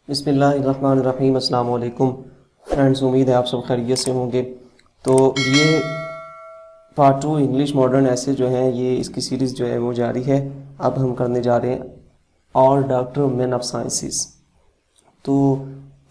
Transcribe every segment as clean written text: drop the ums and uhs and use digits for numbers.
بسم اللہ الرحمن الرحیم. السلام علیکم فرینڈز، امید ہے آپ سب خیریت سے ہوں گے. تو یہ پارٹ 2 انگلش ماڈرن ایسے جو ہیں، یہ اس کی سیریز جو ہے وہ جاری ہے. اب ہم کرنے جا رہے ہیں آل ڈاکٹر مین آف سائنسز. تو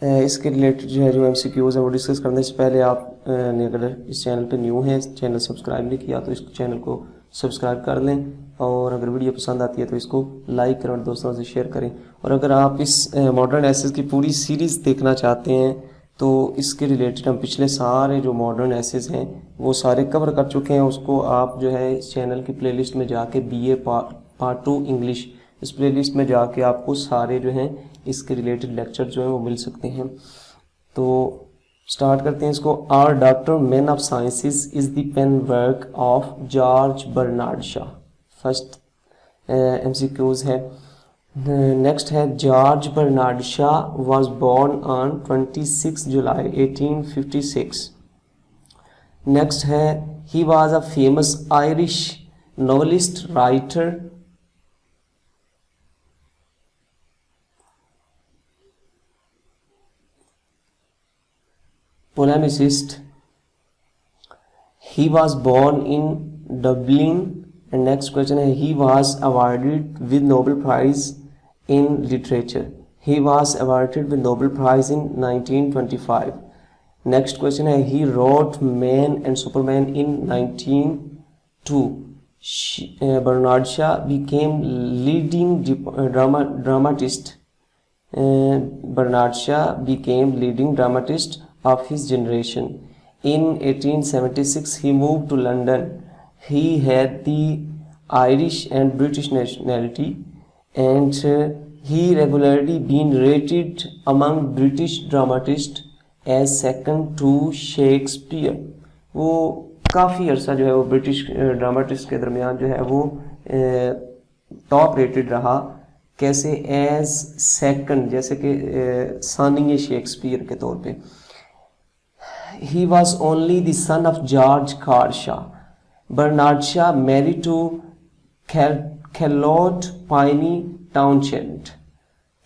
اس کے ریلیٹڈ جو ہے جو ایم سی کیوز ہیں وہ ڈسکس کرنے سے پہلے آپ نے اگر اس چینل پہ نیو ہیں، چینل سبسکرائب نہیں کیا تو اس چینل کو سبسکرائب کر لیں، اور اگر ویڈیو پسند آتی ہے تو اس کو لائک کریں اور دوستوں سے شیئر کریں. اور اگر آپ اس ماڈرن ایسیز کی پوری سیریز دیکھنا چاہتے ہیں تو اس کے ریلیٹڈ ہم پچھلے سارے جو ماڈرن ایسیز ہیں وہ سارے کور کر چکے ہیں. اس کو آپ جو ہے اس چینل کی پلے لسٹ میں جا کے BA پارٹ 2 انگلش، اس پلے لسٹ میں جا کے آپ کو سارے جو ہیں اس کے ریلیٹڈ لیکچر جو ہیں وہ مل سکتے ہیں. تو سٹارٹ کرتے ہیں اس کو. Are doctor men of sciences is the pen work of George Bernard Shaw. First MCQs ہے. نیکسٹ ہے George Bernard Shaw was born on 26 July 1856. Next ہے he was a famous Irish novelist, writer. polemicist. He was born in Dublin. And next question ہے he was awarded with Nobel Prize in Literature. He was awarded with Nobel Prize in 1925. Next question ہے he wrote Man and Superman in 1902. Bernard Shaw became leading dramatist. Bernard Shaw became leading dramatist of his generation. In 1876 he moved to London. He had the Irish and British nationality, and he regularly been rated among British dramatists as second to Shakespeare. وہ کافی عرصہ جو ہے وہ British ڈراماٹسٹ کے درمیان جو ہے وہ ٹاپ ریٹڈ رہا. کیسے؟ ایز سیکنڈ، جیسے کہ ثانی شیکسپیئر کے طور پہ. He was only the son of George Carr Shaw. Bernard Shaw married to Charlotte Piney Townshend.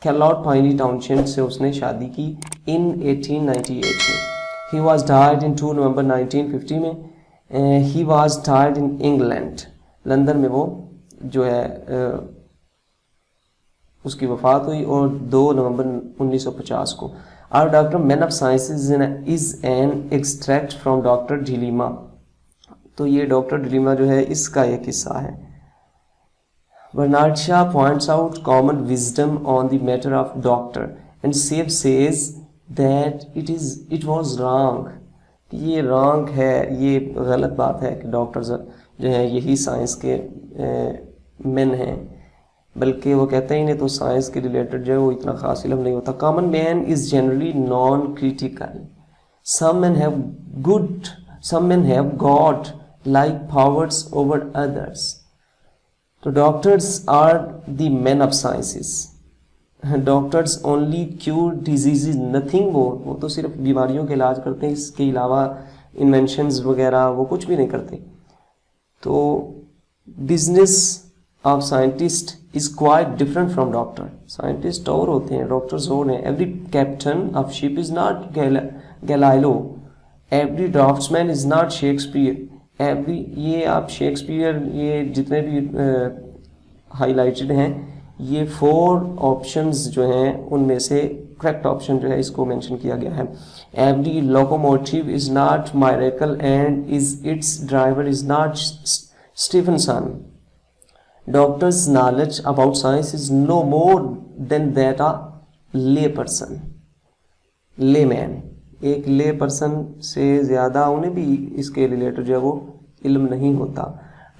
Charlotte Piney Townshend سے اس نے شادی کی in 1898 میں. He was died in 2 November 1950 میں. He was died in England. London میں وہ جو ہے اس کی وفات ہوئی، اور 2 نومبر 1950 کو. Our Doctor Men of Science is an extract from Dr. Dilema. تو یہ ڈاکٹر ڈیلیما جو ہے اس کا ایک حصہ ہے. Bernard Shaw points out common wisdom on the matter of doctor, and says that it was wrong. یہ wrong ہے، یہ غلط بات ہے کہ ڈاکٹرز جو ہیں یہی سائنس کے مین ہیں، بلکہ وہ کہتے ہی نہیں تو سائنس کے ریلیٹڈ جو ہے وہ اتنا خاص علم نہیں ہوتا. Common man is generally non critical. Some man have got like powers over others. تو doctors are the men of sciences. Doctors only cure diseases, nothing وہ تو صرف بیماریوں کے علاج کرتے ہیں، اس کے علاوہ انوینشنز وغیرہ وہ کچھ بھی نہیں کرتے. تو business of scientist is quite different from doctor. Scientist اور ہوتے ہیں، ڈاکٹرز اور ہیں. Every captain of ship is not Galileo. Every draughtsman is not Shakespeare. یہ آپ شیکسپیئر، یہ جتنے بھی ہائی لائٹڈ ہیں، یہ 4 آپشنز جو ہیں ان میں سے کریکٹ آپشن جو ہے اس کو مینشن کیا گیا ہے. Every locomotive is not miracle and its driver is not Stephenson. Doctor's knowledge about science is no more than that a layman. ایک lay person سے زیادہ انہیں بھی اس کے ریلیٹڈ جو ہے وہ علم نہیں ہوتا.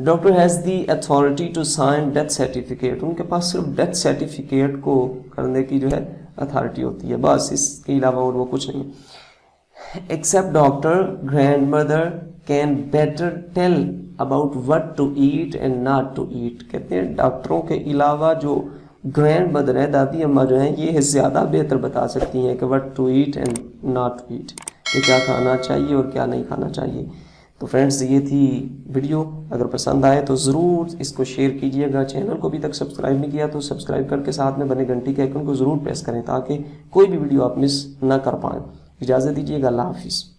Doctor has the authority to sign death certificate. ان کے پاس صرف ڈیتھ سرٹیفکیٹ کو کرنے کی جو ہے اتھارٹی ہوتی ہے، بس اس کے علاوہ اور وہ کچھ نہیں. Except doctor, grandmother can better tell about what to eat and not to eat. کہتے ہیں ڈاکٹروں کے علاوہ جو گرینڈ مدر ہیں، دادی اماں جو ہیں، یہ زیادہ بہتر بتا سکتی ہیں کہ what to eat and not to eat، کہ کیا کھانا چاہیے اور کیا نہیں کھانا چاہیے. تو فرینڈز یہ تھی ویڈیو، اگر پسند آئے تو ضرور اس کو شیئر کیجیے گا، چینل کو ابھی تک سبسکرائب نہیں کیا تو سبسکرائب کر کے ساتھ میں بنے گھنٹی کے آئیکن کو ضرور پریس کریں تاکہ کوئی بھی ویڈیو آپ مس نہ کر پائیں۔ اجازت دیجیے گا، اللہ حافظ۔